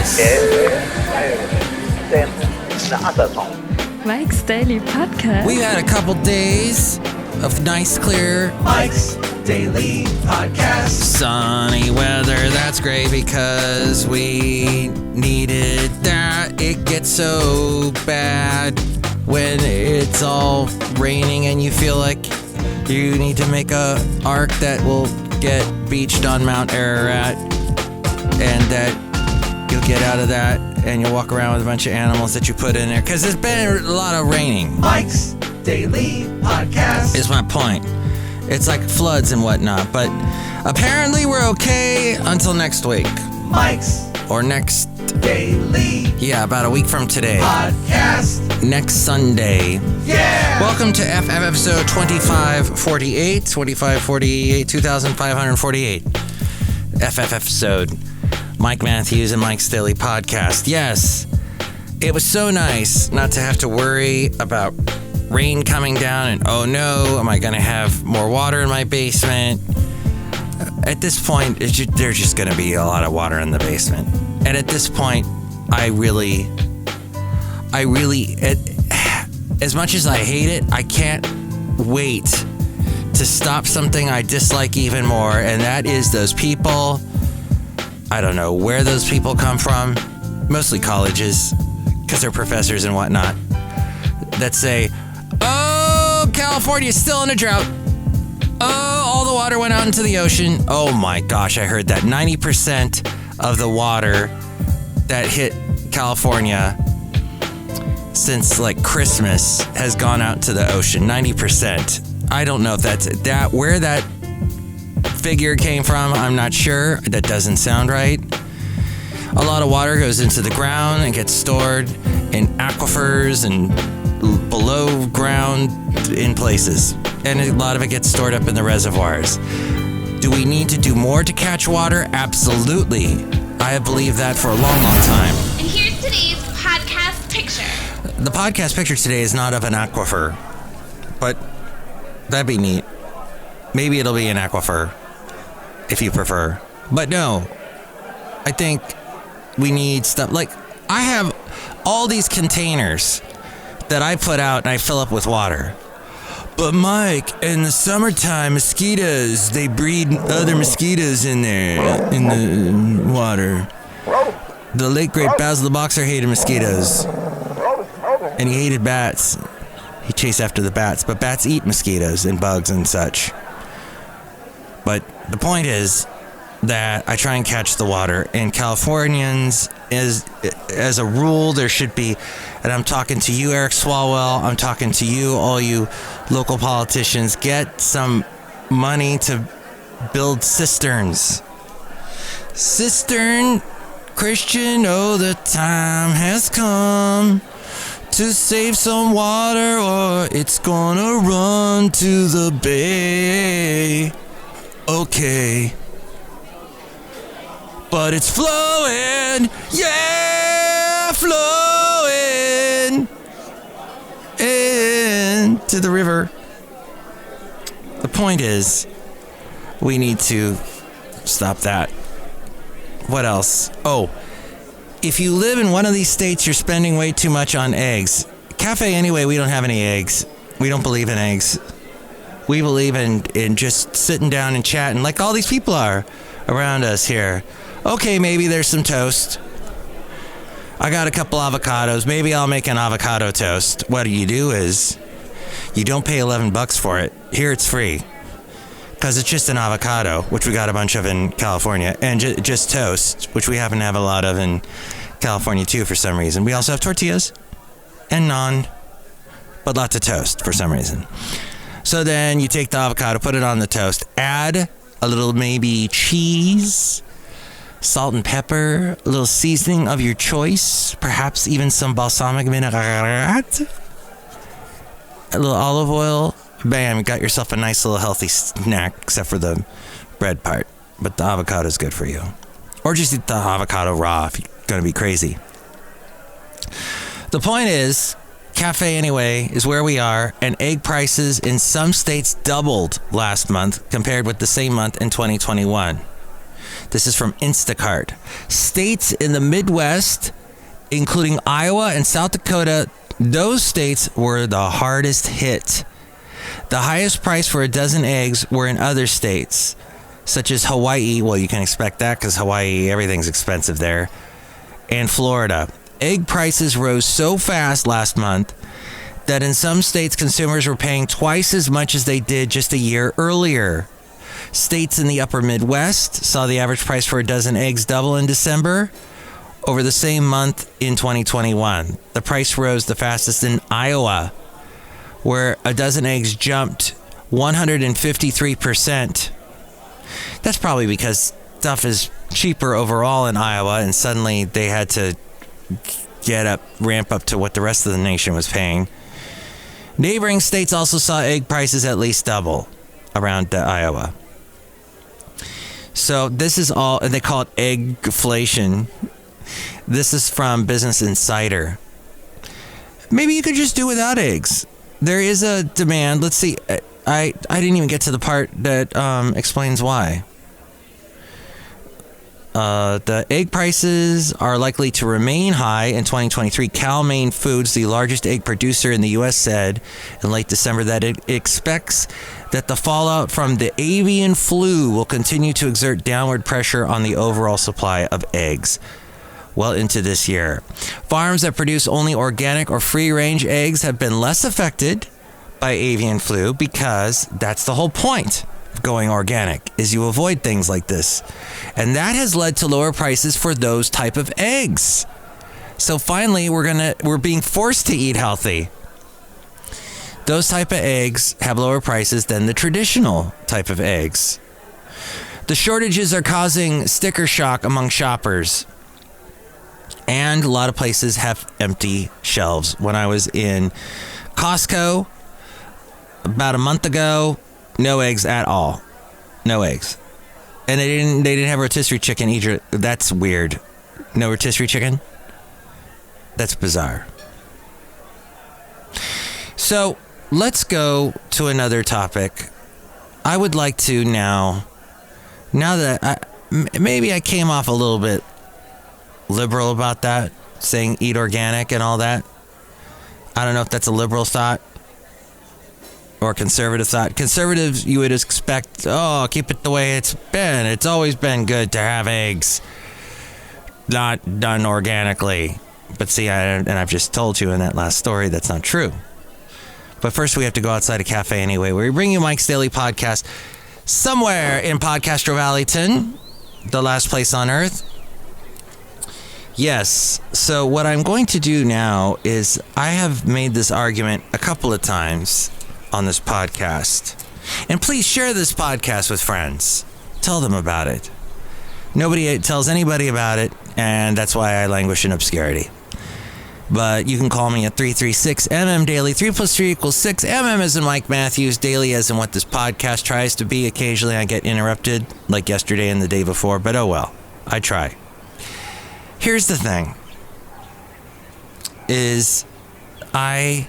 Yes. Mike's Daily Podcast. We've had a couple days of nice, clear Mike's Daily Podcast. sunny weather. That's great because we needed that. It gets so bad when it's all raining and you feel like you need to make a ark that will get beached on Mount Ararat, and that you'll get out of that and you'll walk around with a bunch of animals that you put in there because there's been a lot of raining. Mike's Daily Podcast. Is my point. It's like floods and whatnot, but apparently we're okay until next week. Mike's Or next, Daily yeah, about a week from today. Podcast. Next Sunday. Yeah! Welcome to FF episode 2548, 2548. FF episode. Mike Matthews and Mike's Daily Podcast. Yes, it was so nice not to have to worry about rain coming down and, oh no, am I going to have more water in my basement? At this point, there's just going to be a lot of water in the basement. And at this point, I really, as much as I hate it, I can't wait to stop something I dislike even more. And that is those people, I don't know where those people come from, mostly colleges, because they're professors and whatnot, that say, oh, California's still in a drought. Oh, all the water went out into the ocean. Oh my gosh, I heard that 90% of the water that hit California since like Christmas has gone out to the ocean. 90%. I don't know if that's that where that figure came from. I'm not sure. That doesn't sound right. A lot of water goes into the ground and gets stored in aquifers and below ground in places. And a lot of it gets stored up in the reservoirs. Do we need to do more to catch water? Absolutely. I have believed that for a long, long time. And here's today's podcast picture. The podcast picture today is not of an aquifer, but that'd be neat. Maybe it'll be an aquifer, if you prefer. But no, I think we need stuff. Like, I have all these containers that I put out and I fill up with water. But Mike, in the summertime, mosquitoes, they breed other mosquitoes in there, in the water. The late great Basil the Boxer hated mosquitoes. And he hated bats. He chased after the bats, but bats eat mosquitoes and bugs and such. But the point is that I try and catch the water, and Californians, as a rule, there should be, and I'm talking to you, Eric Swalwell, I'm talking to you, all you local politicians, get some money to build cisterns. Cistern, Christian, oh, the time has come to save some water or it's gonna run to the bay. Okay. But it's flowing, yeah, flowing into the river. The point is, we need to stop that. What else? Oh, if you live in one of these states, you're spending way too much on eggs. Cafe Anyway, we don't have any eggs. We don't believe in eggs. We believe in just sitting down and chatting like all these people are around us here. Okay, maybe there's some toast. I got a couple avocados. Maybe I'll make an avocado toast. What you do is you don't pay $11 for it. Here it's free. Because it's just an avocado, which we got a bunch of in California, and just toast, which we happen to have a lot of in California too for some reason. We also have tortillas and naan, but lots of toast for some reason. So then you take the avocado, put it on the toast, add a little maybe cheese, salt and pepper, a little seasoning of your choice, perhaps even some balsamic vinaigrette, a little olive oil. Bam, you got yourself a nice little healthy snack, except for the bread part. But the avocado is good for you. Or just eat the avocado raw if you're going to be crazy. The point is, Cafe Anyway is where we are, and egg prices in some states doubled last month compared with the same month in 2021. This is from Instacart. States in the Midwest, including Iowa and South Dakota, those states were the hardest hit. The highest price for a dozen eggs were in other states, such as Hawaii. Well, you can expect that because Hawaii, everything's expensive there. And Florida. Egg prices rose so fast last month that in some states, consumers were paying twice as much as they did just a year earlier. States in the upper Midwest saw the average price for a dozen eggs double in December over the same month in 2021. The price rose the fastest in Iowa, where a dozen eggs jumped 153%. That's probably because stuff is cheaper overall in Iowa, and suddenly they had to ramp up to what the rest of the nation was paying. Neighboring states also saw egg prices at least double around Iowa. So this is all, they call it eggflation. This is from Business Insider. Maybe you could just do without eggs. There is a demand. Let's see. I didn't even get to the part that explains why. The egg prices are likely to remain high in 2023. Cal-Maine Foods, the largest egg producer in the U.S., said in late December that it expects that the fallout from the avian flu will continue to exert downward pressure on the overall supply of eggs well into this year. Farms that produce only organic or free-range eggs have been less affected by avian flu because that's the whole point of going organic, is you avoid things like this. And that has led to lower prices for those type of eggs. So finally, we're being forced to eat healthy. Those type of eggs have lower prices than the traditional type of eggs. The shortages are causing sticker shock among shoppers. And a lot of places have empty shelves. When I was in Costco about a month ago, no eggs at all. No eggs. And they didn't have rotisserie chicken either. That's weird. No rotisserie chicken? That's bizarre. So let's go to another topic. I would like to now that maybe I came off a little bit liberal about that, saying eat organic and all that. I don't know if that's a liberal thought or conservative thought. Conservatives, you would expect, keep it the way it's been. It's always been good to have eggs not done organically. But see, I've just told you in that last story that's not true. But first we have to go outside a cafe anyway, where we bring you Mike's Daily Podcast somewhere in Podcastro Valleyton, the last place on earth. Yes, so what I'm going to do now is I have made this argument a couple of times on this podcast. And please share this podcast with friends. Tell them about it. Nobody tells anybody about it, and that's why I languish in obscurity. But you can call me at 336-MM Daily. 3 plus 3 equals 6. MM as in Mike Matthews. Daily as in what this podcast tries to be. Occasionally I get interrupted, like yesterday and the day before. But oh well, I try. Here's the thing. Is I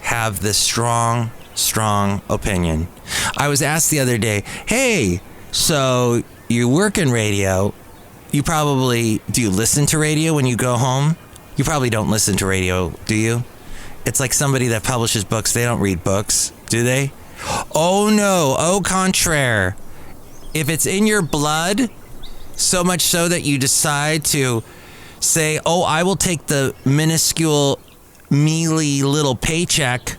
have this strong opinion. I was asked the other day, hey, so you work in radio. Do you listen to radio when you go home? You probably don't listen to radio, do you? It's like somebody that publishes books. They don't read books, do they? Oh no, au contraire. If it's in your blood, so much so that you decide to say, I will take the minuscule, mealy little paycheck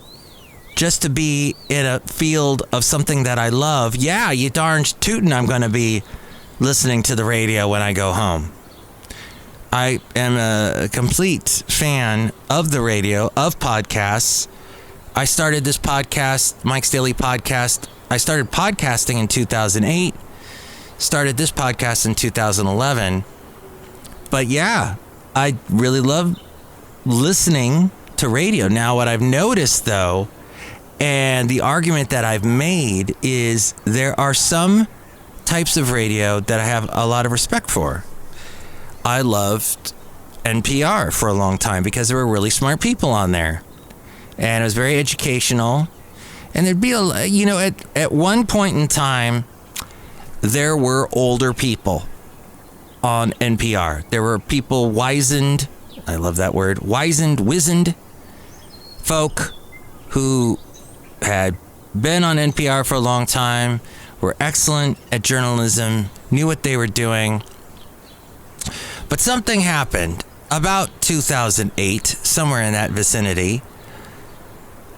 just to be in a field of something that I love. Yeah, you darn tootin' I'm going to be listening to the radio when I go home. I am a complete fan of the radio, of podcasts. I started this podcast, Mike's Daily Podcast. I started podcasting in 2008, started this podcast in 2011. But yeah, I really love listening to radio. Now, what I've noticed, though, and the argument that I've made is there are some types of radio that I have a lot of respect for. I loved NPR for a long time because there were really smart people on there. And it was very educational. And there'd be at one point in time, there were older people on NPR. There were people wizened, I love that word, wizened folk who had been on NPR for a long time, were excellent at journalism, knew what they were doing. But something happened about 2008, somewhere in that vicinity.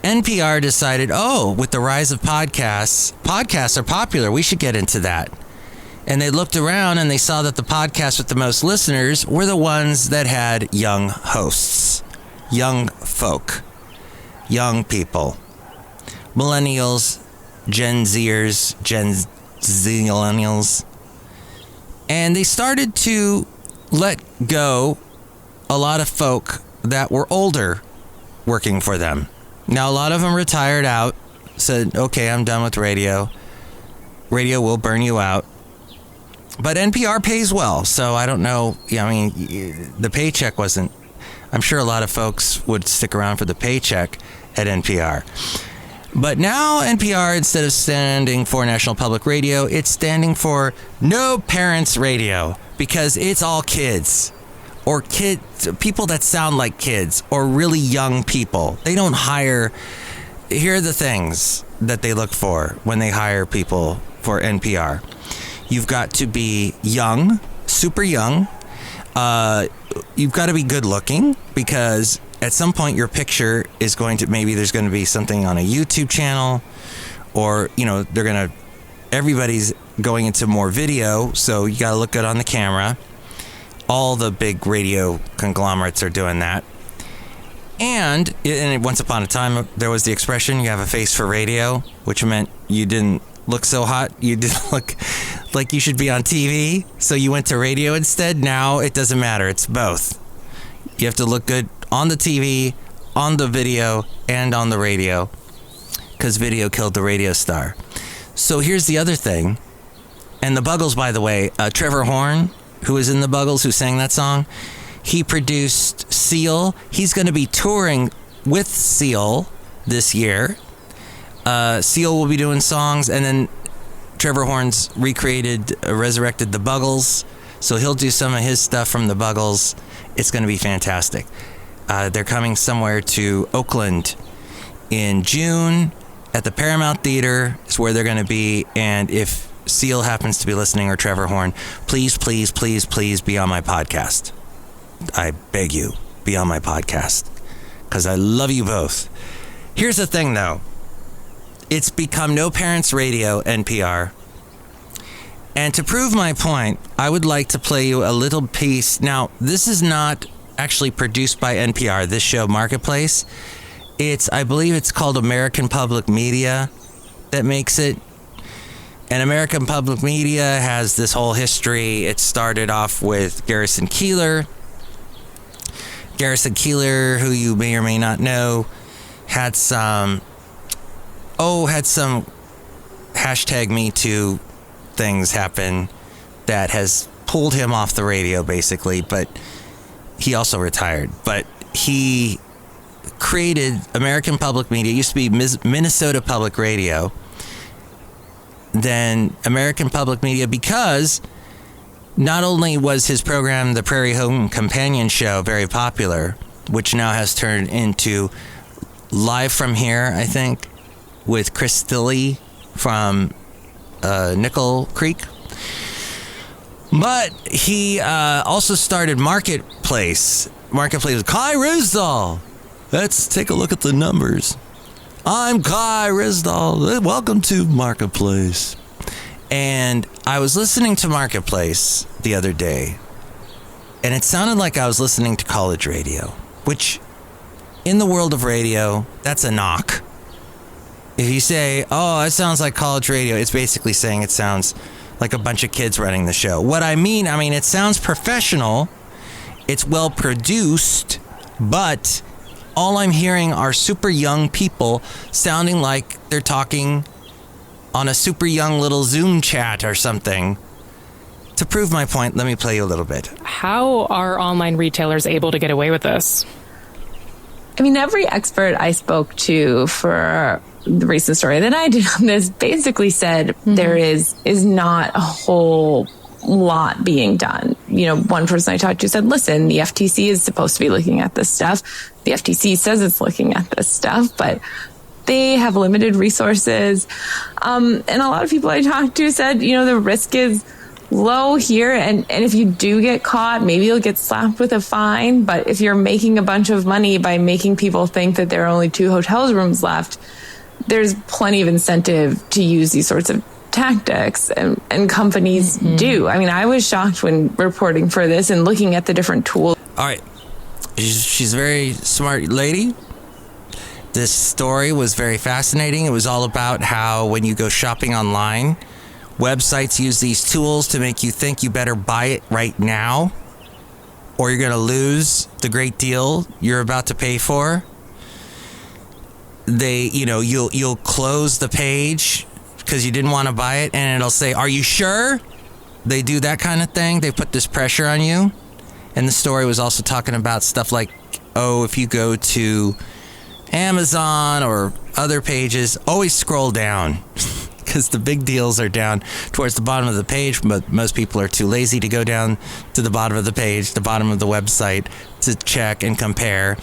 NPR decided, with the rise of podcasts are popular. We should get into that. And they looked around and they saw that the podcasts with the most listeners were the ones that had young hosts, young folk, young people, millennials, Gen Zers, Gen Zillennials. And they started to let go a lot of folk that were older working for them. Now, a lot of them retired out, said, okay, I'm done with radio. Radio will burn you out. But NPR pays well, so I don't know. I mean, the paycheck wasn't... I'm sure a lot of folks would stick around for the paycheck at NPR. But now NPR, instead of standing for National Public Radio, it's standing for No Parents Radio, because it's all kids. Or people that sound like kids, or really young people. They don't hire... Here are the things that they look for when they hire people for NPR. You've got to be young, super young. You've got to be good looking, because at some point your picture is going to... Maybe there's going to be something on a YouTube channel, or, everybody's going into more video, so you got to look good on the camera. All the big radio conglomerates are doing that. And once upon a time, there was the expression, you have a face for radio, which meant you didn't look so hot. You didn't look like you should be on TV, so you went to radio instead. Now it doesn't matter. It's both. You have to look good on the TV, on the video, and on the radio, because video killed the radio star. So here's the other thing. And the Buggles, by the way, Trevor Horn, who was in the Buggles, who sang that song, he produced Seal. He's going to be touring with Seal this year. Seal will be doing songs, and then Trevor Horn's resurrected the Buggles, so he'll do some of his stuff from the Buggles. It's going to be fantastic. They're coming somewhere to Oakland in June at the Paramount Theater is where they're going to be, and if Seal happens to be listening, or Trevor Horn, please, please, please, please be on my podcast. I beg you, be on my podcast, because I love you both. Here's the thing, though. It's become No Parents Radio, NPR. And to prove my point, I would like to play you a little piece. Now, this is not actually produced by NPR, this show, Marketplace. I believe it's called American Public Media that makes it. And American Public Media has this whole history. It started off with Garrison Keillor. Garrison Keillor, who you may or may not know, had some #MeToo things happen that has pulled him off the radio, basically. But he also retired. But he created American Public Media. It used to be Minnesota Public Radio. Then American Public Media, because not only was his program, the Prairie Home Companion Show, very popular, which now has turned into Live from Here, I think, with Chris Stilley from Nickel Creek. But he also started Marketplace. Marketplace with Kai Ryssdal. Let's take a look at the numbers. I'm Kai Ryssdal. Welcome to Marketplace. And I was listening to Marketplace the other day, and it sounded like I was listening to college radio, which in the world of radio, that's a knock. If you say, oh, it sounds like college radio, it's basically saying it sounds like a bunch of kids running the show. What I mean, it sounds professional, it's well produced, but all I'm hearing are super young people sounding like they're talking on a super young little Zoom chat or something. To prove my point, let me play you a little bit. How are online retailers able to get away with this? Every expert I spoke to for the recent story that I did on this basically said there is not a whole lot being done. One person I talked to said, listen, the FTC is supposed to be looking at this stuff. The FTC says it's looking at this stuff, but they have limited resources. And a lot of people I talked to said, the risk is low here. And if you do get caught, maybe you'll get slapped with a fine. But if you're making a bunch of money by making people think that there are only 2 hotel rooms left, there's plenty of incentive to use these sorts of tactics, and companies do. I mean, I was shocked when reporting for this and looking at the different tools. All right. She's a very smart lady. This story was very fascinating. It was all about how when you go shopping online, websites use these tools to make you think you better buy it right now, or you're going to lose the great deal you're about to pay for. You'll close the page because you didn't want to buy it, and it'll say, "Are you sure?" They do that kind of thing. They put this pressure on you. And the story was also talking about stuff like, if you go to Amazon or other pages, always scroll down because the big deals are down towards the bottom of the page, but most people are too lazy to go down to the bottom of the page, the bottom of the website, to check and compare.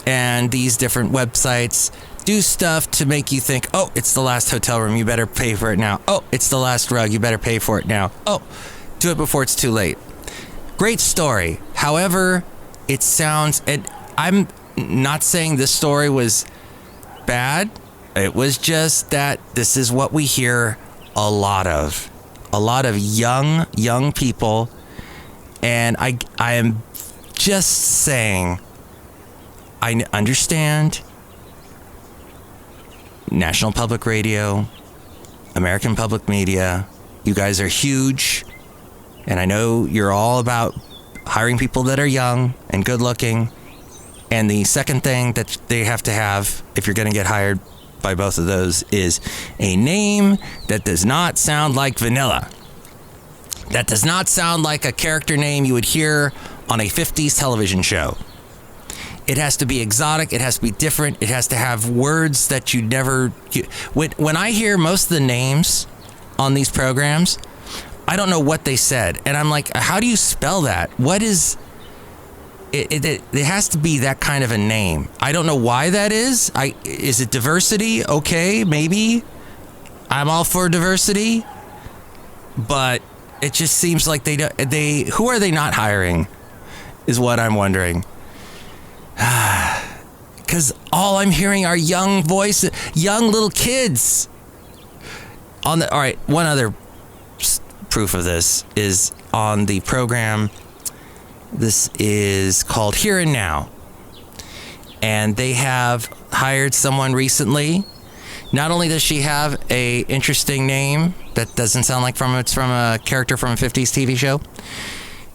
And these different websites do stuff to make you think, it's the last hotel room, you better pay for it now. It's the last rug, you better pay for it now. Do it before it's too late. Great story. However, it sounds, and I'm not saying this story was bad. It was just that this is what we hear a lot of young people. And I am just saying, I understand National Public Radio, American Public Media. You guys are huge. And I know you're all about hiring people that are young and good looking. And the second thing that they have to have, if you're going to get hired by both of those, is a name that does not sound like vanilla. That does not sound like a character name you would hear on a 50s television show. It has to be exotic. It has to be different. It has to have words that you never... When I hear most of the names on these programs, I don't know what they said. And I'm like, how do you spell that? What is... It has to be that kind of a name. I don't know why that is. Is it diversity? Okay, maybe. I'm all for diversity. But it just seems like they who are they not hiring is what I'm wondering. Because all I'm hearing are young voices, young little kids. All right, one other proof of this is on the program. This is called Here and Now. And they have hired someone recently. Not only does she have a interesting name that doesn't sound like it's from a character from a 50s TV show.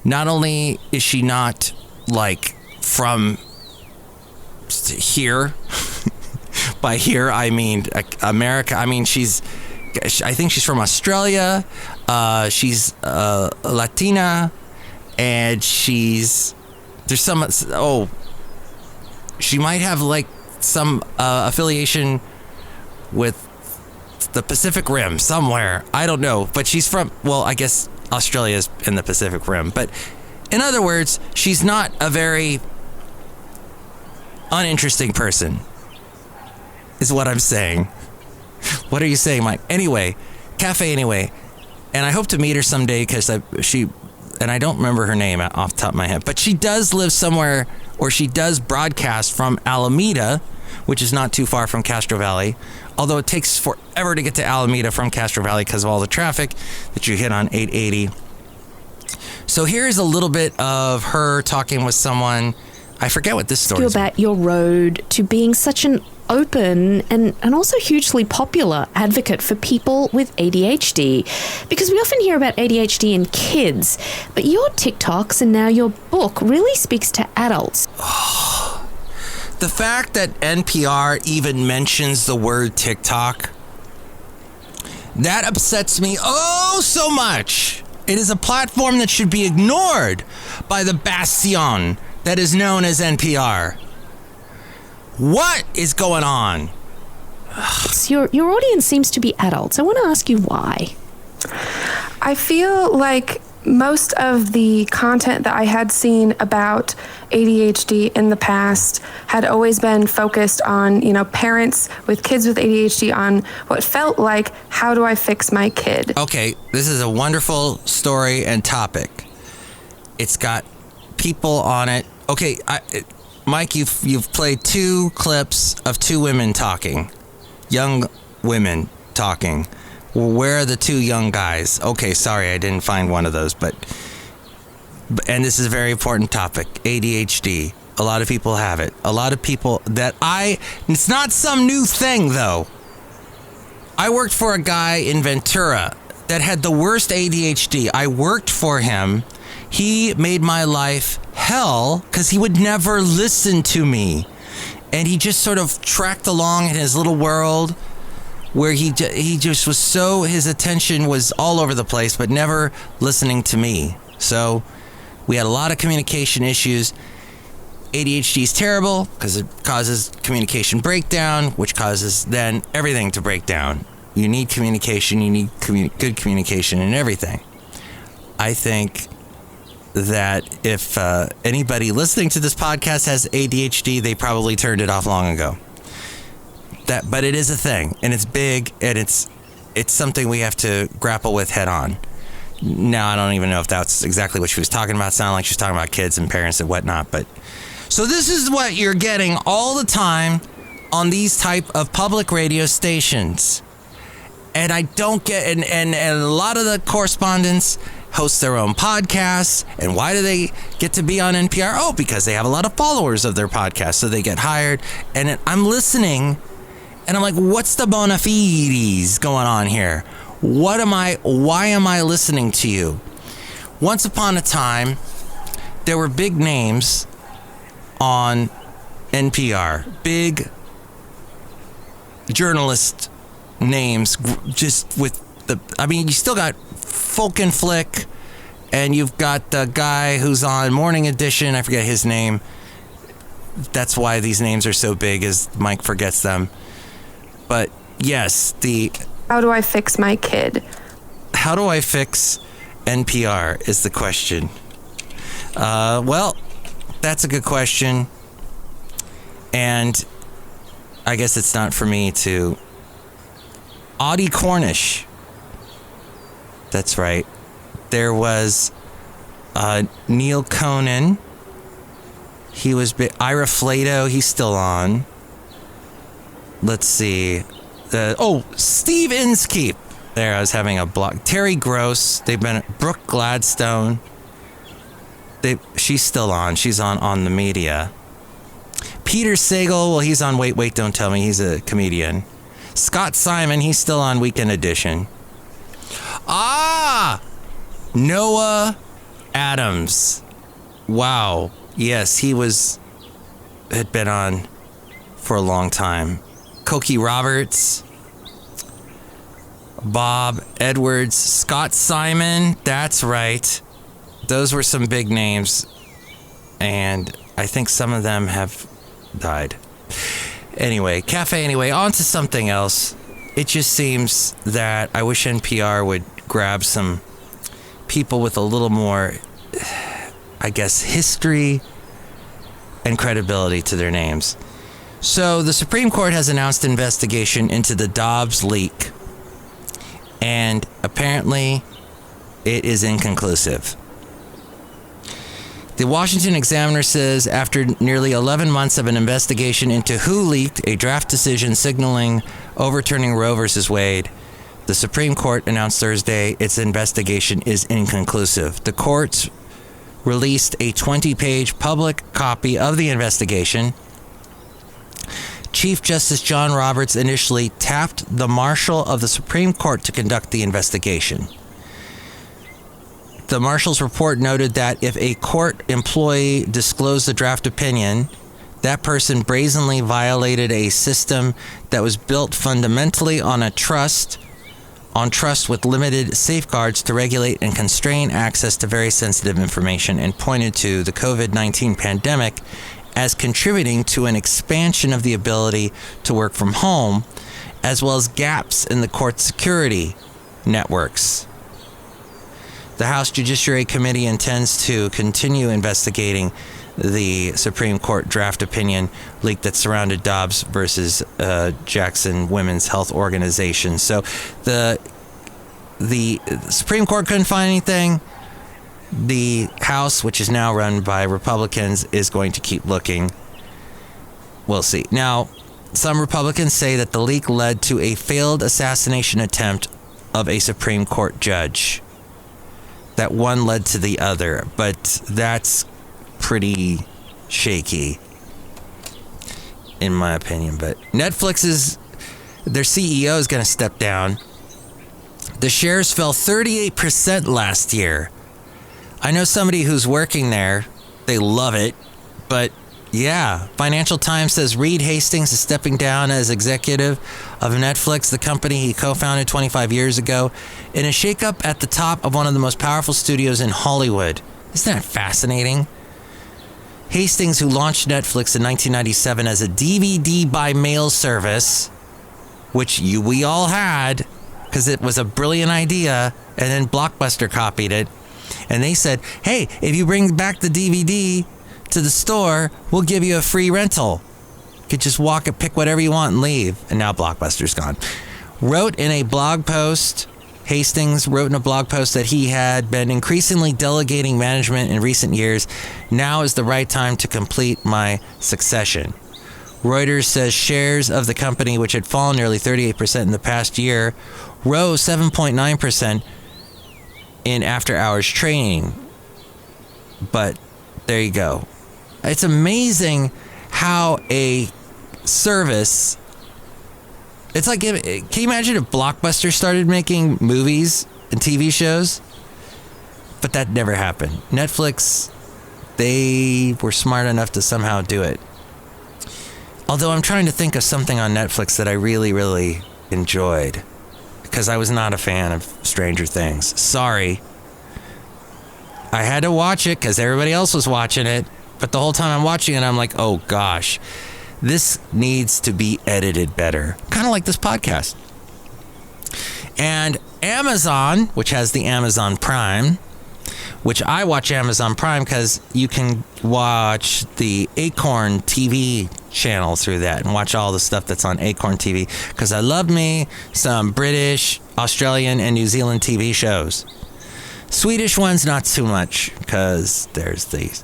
Not only is she not like from here, by here I mean America. I mean I think she's from Australia. She's Latina, and she might have like some affiliation with the Pacific Rim somewhere. I don't know, but she's from, I guess Australia's in the Pacific Rim. But in other words, she's not a very uninteresting person, is what I'm saying. What are you saying, Mike? Anyway, Cafe Anyway. And I hope to meet her someday because and I don't remember her name off the top of my head, but she does live somewhere, or she does broadcast from Alameda, which is not too far from Castro Valley, although it takes forever to get to Alameda from Castro Valley because of all the traffic that you hit on 880. So here's a little bit of her talking with someone. I forget what this story is about. Your road to being such an open and also hugely popular advocate for people with ADHD, because we often hear about ADHD in kids, but your TikToks and now your book really speaks to adults. The fact that NPR even mentions the word TikTok, that upsets me so much. It is a platform that should be ignored by the bastion that is known as NPR. What is going on? Your audience seems to be adults. I want to ask you why. I feel like most of the content that I had seen about ADHD in the past had always been focused on, parents with kids with ADHD, on what felt like, how do I fix my kid? Okay, this is a wonderful story and topic. It's got people on it. Okay, Mike, you've played 2 clips of 2 women talking, young women talking. Well, where are the 2 young guys? Okay, sorry, I didn't find one of those, and this is a very important topic, ADHD. A lot of people have it. A lot of people it's not some new thing, though. I worked for a guy in Ventura that had the worst ADHD. I worked for him. He made my life hell because he would never listen to me. And he just sort of tracked along in his little world, where he just was his attention was all over the place, but never listening to me. So we had a lot of communication issues. ADHD is terrible because it causes communication breakdown, which causes then everything to break down. You need communication. You need good communication in everything. I think that if anybody listening to this podcast has ADHD, they probably turned it off long ago. But it is a thing, and it's big, and it's something we have to grapple with head on. Now, I don't even know if that's exactly what she was talking about. It sounded like she was talking about kids and parents and whatnot. But so this is what you're getting all the time on these type of public radio stations. And I don't get, and a lot of the correspondents host their own podcasts. And why do they get to be on NPR? Oh, because they have a lot of followers of their podcast, so they get hired. And I'm listening, and I'm like, what's the bona fides going on here? Why am I listening to you? Once upon a time, there were big names on NPR. Big journalist names, just with you still got Folk and Flick, and you've got the guy who's on Morning Edition. I forget his name. That's why these names are so big, is Mike forgets them. But yes, how do I fix my kid? How do I fix NPR is the question. Well, that's a good question. And I guess it's not for me to... Audie Cornish. That's right. There was Neil Conan. He was... Ira Flato, he's still on. Let's see. Steve Inskeep. There, I was having a block. Terry Gross. They've been... Brooke Gladstone. She's still on. She's on the media. Peter Sagal. Well, he's on Wait, Don't Tell Me. He's a comedian. Scott Simon. He's still on Weekend Edition. Noah Adams. Wow. Yes, he had been on for a long time. Cokie Roberts, Bob Edwards, Scott Simon. That's right. Those were some big names, and I think some of them have died. Anyway, on to something else. It just seems that I wish NPR would grab some people with a little more, I guess, history and credibility to their names. So the Supreme Court has announced an investigation into the Dobbs leak, and apparently it is inconclusive. The Washington Examiner says after nearly 11 months of an investigation into who leaked a draft decision signaling overturning Roe v. Wade, the Supreme Court announced Thursday its investigation is inconclusive. The courts released a 20-page public copy of the investigation. Chief Justice John Roberts initially tapped the Marshal of the Supreme Court to conduct the investigation. The Marshal's report noted that if a court employee disclosed the draft opinion, that person brazenly violated a system that was built fundamentally on trust with limited safeguards to regulate and constrain access to very sensitive information, and pointed to the COVID-19 pandemic as contributing to an expansion of the ability to work from home as well as gaps in the court security networks. The House Judiciary Committee intends to continue investigating the Supreme Court draft opinion leak that surrounded Dobbs versus Jackson Women's Health Organization. So the Supreme Court couldn't find anything. The House, which is now run by Republicans, is going to keep looking. We'll see. Now, some Republicans say that the leak led to a failed assassination attempt of a Supreme Court judge. That one led to the other, but that's pretty shaky, in my opinion. But Netflix's, their CEO is going to step down. The shares fell 38% last year. I know somebody who's working there. They love it. But yeah, Financial Times says Reed Hastings is stepping down as executive of Netflix, the company he co-founded 25 years ago, in a shakeup at the top of one of the most powerful studios in Hollywood. Isn't that fascinating? Hastings, who launched Netflix in 1997 as a DVD by mail service, which we all had because it was a brilliant idea, and then Blockbuster copied it. And they said, hey, if you bring back the DVD to the store, we'll give you a free rental. You could just walk and pick whatever you want and leave. And now Blockbuster's gone. Hastings wrote in a blog post that he had been increasingly delegating management in recent years. Now is the right time to complete my succession. Reuters says shares of the company, which had fallen nearly 38% in the past year, rose 7.9% in after-hours trading. But there you go. It's amazing how a service... It's like, can you imagine if Blockbuster started making movies and TV shows? But that never happened. Netflix, they were smart enough to somehow do it. Although I'm trying to think of something on Netflix that I really, really enjoyed. Because I was not a fan of Stranger Things. Sorry. I had to watch it because everybody else was watching it. But the whole time I'm watching it, I'm like, oh gosh. This needs to be edited better. Kind of like this podcast. And Amazon, which has the Amazon Prime, which I watch Amazon Prime because you can watch the Acorn TV channel through that and watch all the stuff that's on Acorn TV because I love me some British, Australian, and New Zealand TV shows. Swedish ones, not too much because there's the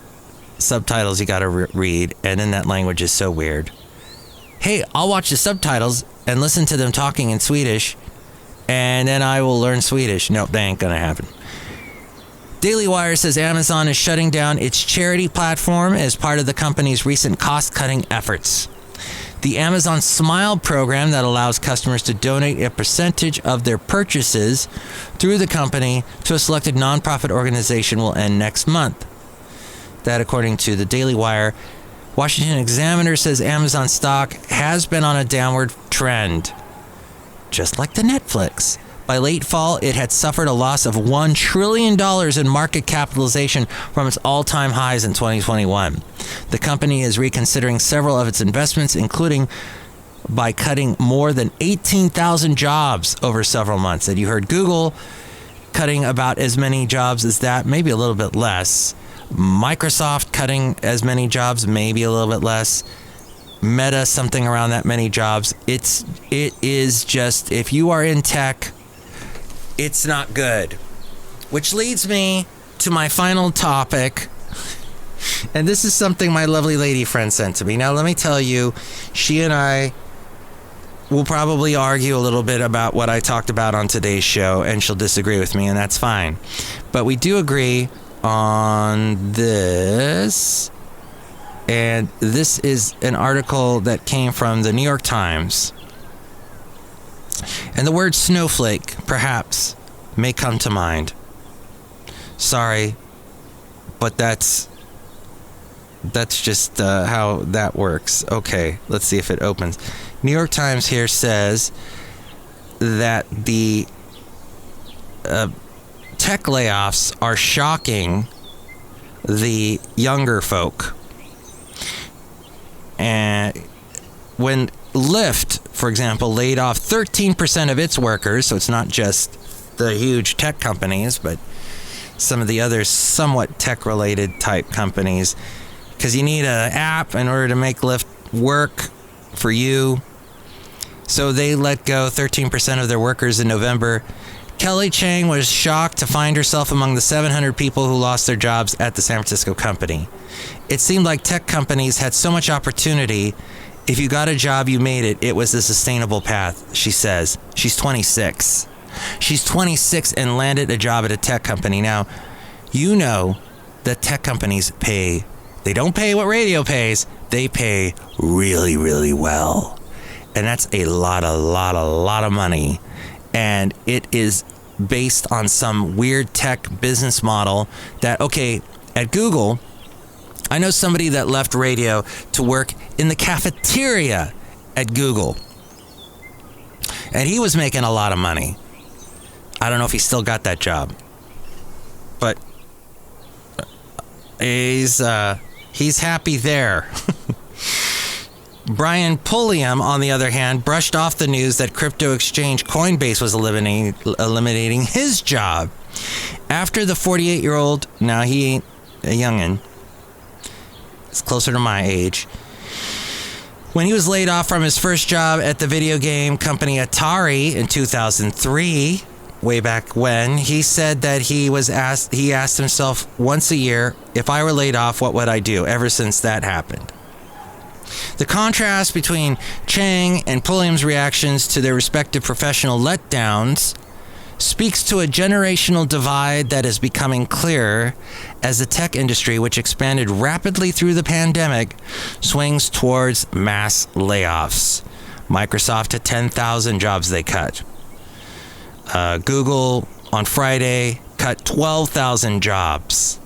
subtitles you gotta read, and then that language is so weird. Hey, I'll watch the subtitles and listen to them talking in Swedish, and then I will learn Swedish. Nope, that ain't gonna happen. Daily Wire says Amazon is shutting down its charity platform as part of the company's recent cost-cutting efforts. The Amazon Smile program that allows customers to donate a percentage of their purchases through the company to a selected nonprofit organization will end next month. That according to the Daily Wire. Washington Examiner says Amazon stock has been on a downward trend, just like the Netflix. By late fall, it had suffered a loss of $1 trillion in market capitalization from its all-time highs in 2021. The company is reconsidering several of its investments, including by cutting more than 18,000 jobs over several months. And you heard Google cutting about as many jobs as that, maybe a little bit less. Microsoft cutting as many jobs, maybe a little bit less. Meta, something around that many jobs. It is just, if you are in tech, it's not good. Which leads me to my final topic. And this is something my lovely lady friend sent to me. Now, let me tell you, she and I will probably argue a little bit about what I talked about on today's show, and she'll disagree with me, and that's fine. But we do agree on this, and this is an article that came from the New York Times. And the word snowflake, perhaps, may come to mind. Sorry, but that's just how that works. Okay, let's see if it opens. New York Times here says that the tech layoffs are shocking the younger folk. And when Lyft for example, laid off 13% of its workers. So it's not just the huge tech companies, but some of the other somewhat tech-related type companies. Because you need an app in order to make Lyft work for you. So they let go 13% of their workers in November. Kelly Chang was shocked to find herself among the 700 people who lost their jobs at the San Francisco company. It seemed like tech companies had so much opportunity. If you got a job, you made it. It was a sustainable path, she says. She's 26. She's 26 and landed a job at a tech company. Now, you know that tech companies pay. They don't pay what radio pays. They pay really, really well. And that's a lot of money. And it is based on some weird tech business model that, okay, at Google, I know somebody that left radio to work in the cafeteria at Google. And he was making a lot of money. I don't know if he still got that job. But he's happy there. Brian Pulliam, on the other hand, brushed off the news that crypto exchange Coinbase was eliminating his job. After the 48-year-old, now he ain't a youngin', it's closer to my age, when he was laid off from his first job at the video game company Atari in 2003, way back when, he said that he asked himself once a year, if I were laid off, what would I do? Ever since that happened. The contrast between Chang and Pulliam's reactions to their respective professional letdowns speaks to a generational divide that is becoming clearer as the tech industry, which expanded rapidly through the pandemic, swings towards mass layoffs. Microsoft had 10,000 jobs they cut. Google on Friday cut 12,000 jobs.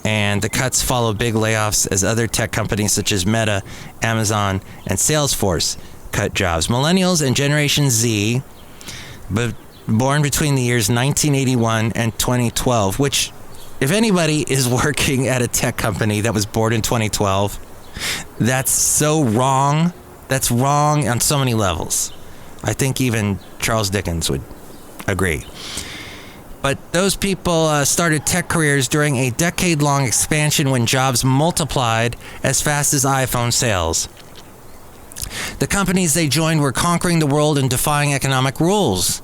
And the cuts follow big layoffs as other tech companies such as Meta, Amazon, and Salesforce cut jobs. Millennials and Generation Z, born between the years 1981 and 2012, which, if anybody is working at a tech company that was born in 2012, that's so wrong. That's wrong on so many levels. I think even Charles Dickens would agree. But those people started tech careers during a decade-long expansion when jobs multiplied as fast as iPhone sales. The companies they joined were conquering the world and defying economic rules.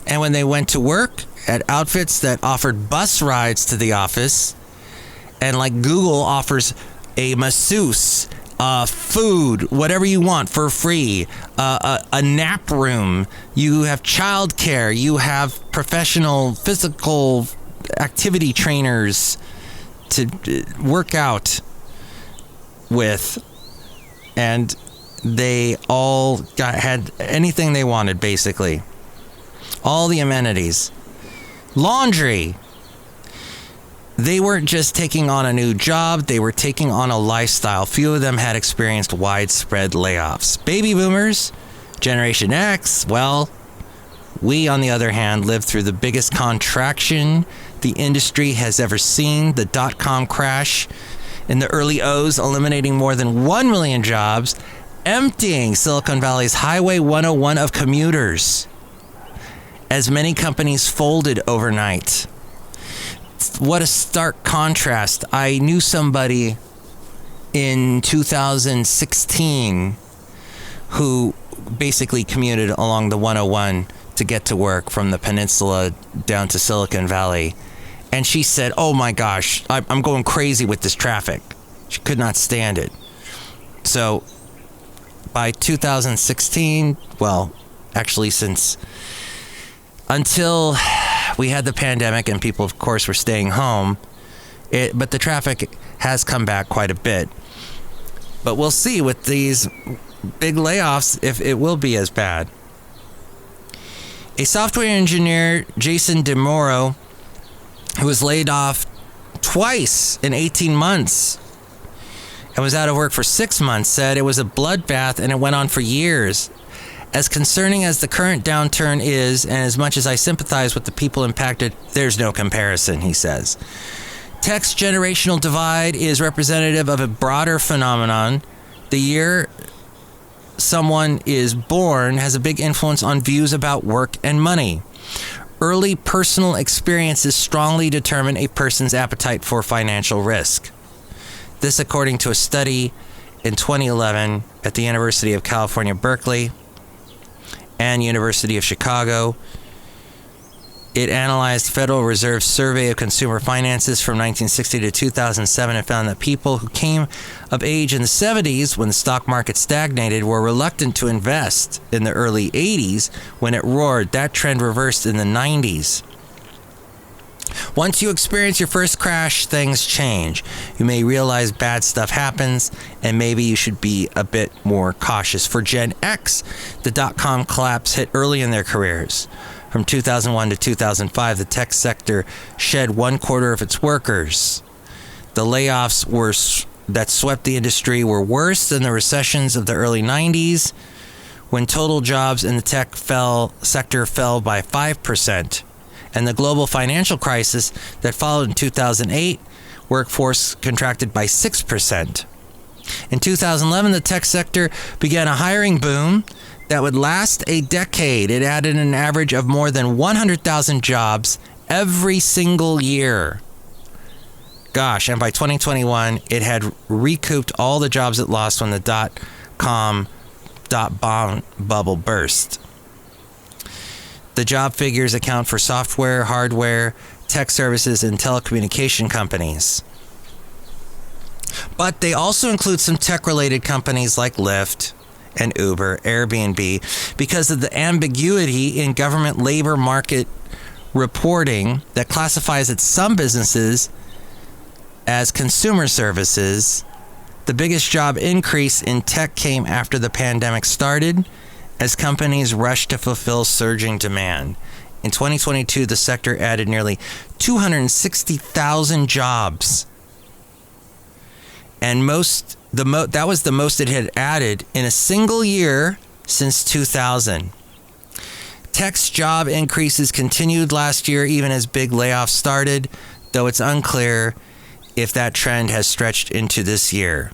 And when they went to work at outfits that offered bus rides to the office, and like Google offers a masseuse, food, whatever you want for free, a nap room, you have childcare, you have professional physical activity trainers to work out with, and they all had anything they wanted, basically. All the amenities. Laundry. They weren't just taking on a new job, they were taking on a lifestyle. Few of them had experienced widespread layoffs. Baby boomers, Generation X, well, we, on the other hand, lived through the biggest contraction the industry has ever seen, the dot-com crash in the early O's, eliminating more than 1 million jobs, emptying Silicon Valley's Highway 101 of commuters, as many companies folded overnight. What a stark contrast. I knew somebody in 2016 who basically commuted along the 101 to get to work from the peninsula down to Silicon Valley. And she said, oh my gosh, I'm going crazy with this traffic. She could not stand it. So by 2016, well, actually until we had the pandemic and people, of course, were staying home, but the traffic has come back quite a bit. But we'll see with these big layoffs if it will be as bad. A software engineer, Jason DeMoro, who was laid off twice in 18 months and was out of work for 6 months, said it was a bloodbath and it went on for years. As concerning as the current downturn is, and as much as I sympathize with the people impacted, there's no comparison, he says. Tech's generational divide is representative of a broader phenomenon. The year someone is born has a big influence on views about work and money. Early personal experiences strongly determine a person's appetite for financial risk. This, according to a study in 2011 at the University of California, Berkeley, and University of Chicago. It analyzed Federal Reserve's survey of consumer finances from 1960 to 2007 and found that people who came of age in the 70s when the stock market stagnated were reluctant to invest in the early 80s when it roared. That trend reversed in the 90s. Once you experience your first crash, things change. You may realize bad stuff happens, and maybe you should be a bit more cautious. For Gen X, the dot-com collapse hit early in their careers. From 2001 to 2005, the tech sector shed 1/4 of its workers. The layoffs that swept the industry were worse than the recessions of the early 90s, when total jobs in the tech sector fell by 5%. And the global financial crisis that followed in 2008, workforce contracted by 6%. In 2011, the tech sector began a hiring boom that would last a decade. It added an average of more than 100,000 jobs every single year. Gosh, and by 2021, it had recouped all the jobs it lost when the dot-com bomb bubble burst. The job figures account for software, hardware, tech services, and telecommunication companies. But they also include some tech-related companies like Lyft and Uber, Airbnb, because of the ambiguity in government labor market reporting that classifies it some businesses as consumer services. The biggest job increase in tech came after the pandemic started, as companies rushed to fulfill surging demand. In 2022, the sector added nearly 260,000 jobs. And that was the most it had added in a single year since 2000. Tech's job increases continued last year, even as big layoffs started, though it's unclear if that trend has stretched into this year.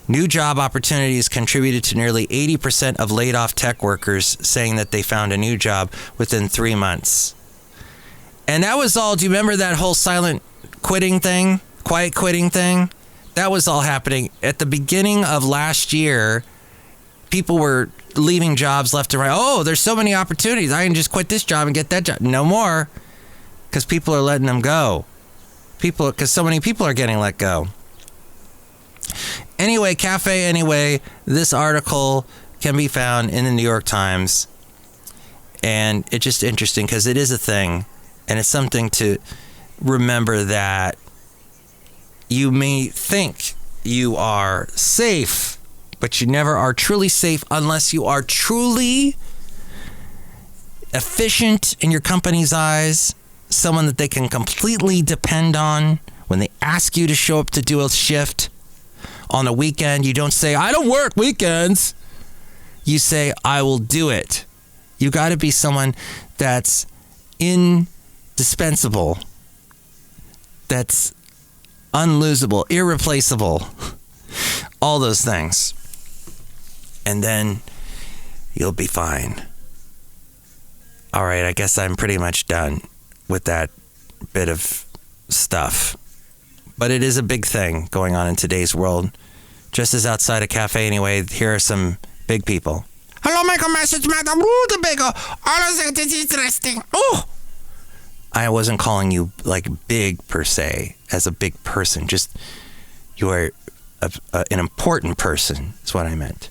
New job opportunities contributed to nearly 80% of laid-off tech workers saying that they found a new job within 3 months. And that was all. Do you remember that whole silent quitting thing? Quiet quitting thing? That was all happening at the beginning of last year. People were leaving jobs left and right. Oh, there's so many opportunities. I can just quit this job and get that job. No more. Because people are letting them go. Because so many people are getting let go. Anyway, this article can be found in the New York Times. And it's just interesting because it is a thing. And it's something to remember that you may think you are safe, but you never are truly safe unless you are truly efficient in your company's eyes, someone that they can completely depend on when they ask you to show up to do a shift. On a weekend, you don't say, I don't work weekends. You say, I will do it. You got to be someone that's indispensable, that's unlosable, irreplaceable, all those things. And then you'll be fine. All right, I guess I'm pretty much done with that bit of stuff. But it is a big thing going on in today's world. Just as outside a cafe anyway, here are some big people. Hello, make a message, Madame Rootabega. All of this is interesting. Oh! I wasn't calling you like big per se, as a big person. Just you are an important person is what I meant.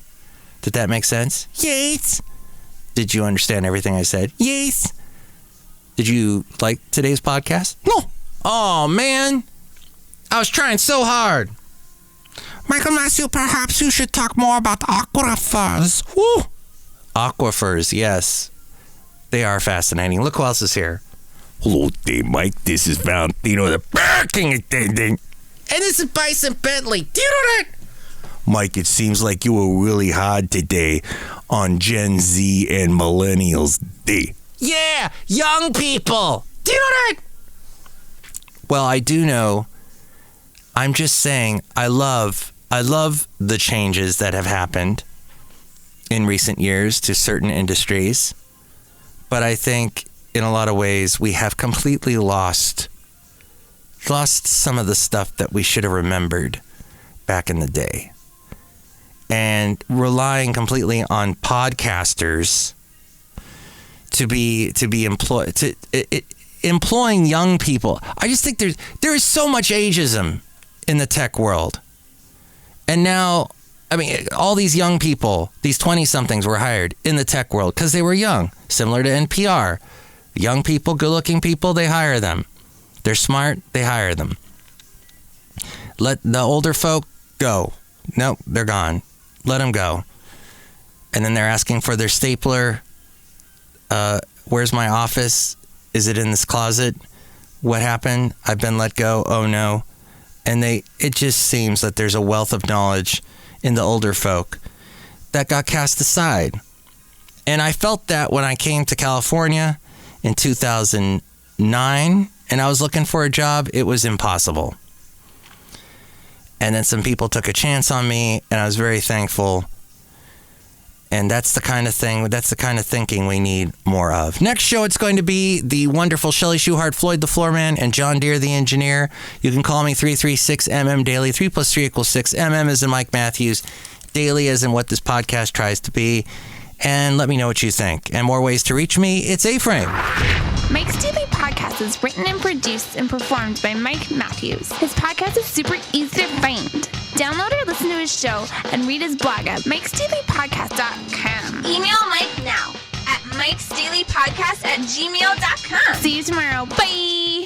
Did that make sense? Yes. Did you understand everything I said? Yes. Did you like today's podcast? No. Oh, man. I was trying so hard. Michael Matthew, perhaps you should talk more about aquifers. Woo! Aquifers, yes. They are fascinating. Look who else is here. Hello there, Mike. This is Valentino, the parking attendant. And this is Bison Bentley. Do you know that? Mike, it seems like you were really hard today on Gen Z and Millennials Day. Yeah, young people. Do you know that? Well, I do know. I'm just saying, I love I love the changes that have happened in recent years to certain industries, but I think in a lot of ways we have completely lost some of the stuff that we should have remembered back in the day. And relying completely on podcasters to be employed, employing young people. I just think there is so much ageism in the tech world. And now, I mean, all these young people, these 20-somethings were hired in the tech world because they were young, similar to NPR. Young people, good-looking people, they hire them. They're smart, they hire them. Let the older folk go. Nope, they're gone. Let them go. And then they're asking for their stapler. Where's my office? Is it in this closet? What happened? I've been let go. Oh no. And it just seems that there's a wealth of knowledge in the older folk that got cast aside. And I felt that when I came to California in 2009 and I was looking for a job, it was impossible. And then some people took a chance on me and I was very thankful. And that's the kind of thinking we need more of. Next show, it's going to be the wonderful Chely Shoehart, Floyd the Floorman, and John Deere the engineer. You can call me 336MM daily. 3 + 3 = 6. MM is in Mike Matthews. Daily as in what this podcast tries to be. And let me know what you think. And more ways to reach me, it's A-Frame. Mike's Daily Podcast is written and produced and performed by Mike Matthews. His podcast is super easy to find. Download or listen to his show and read his blog at mikesdailypodcast.com. Email Mike now at mikesdailypodcast@gmail.com. See you tomorrow. Bye!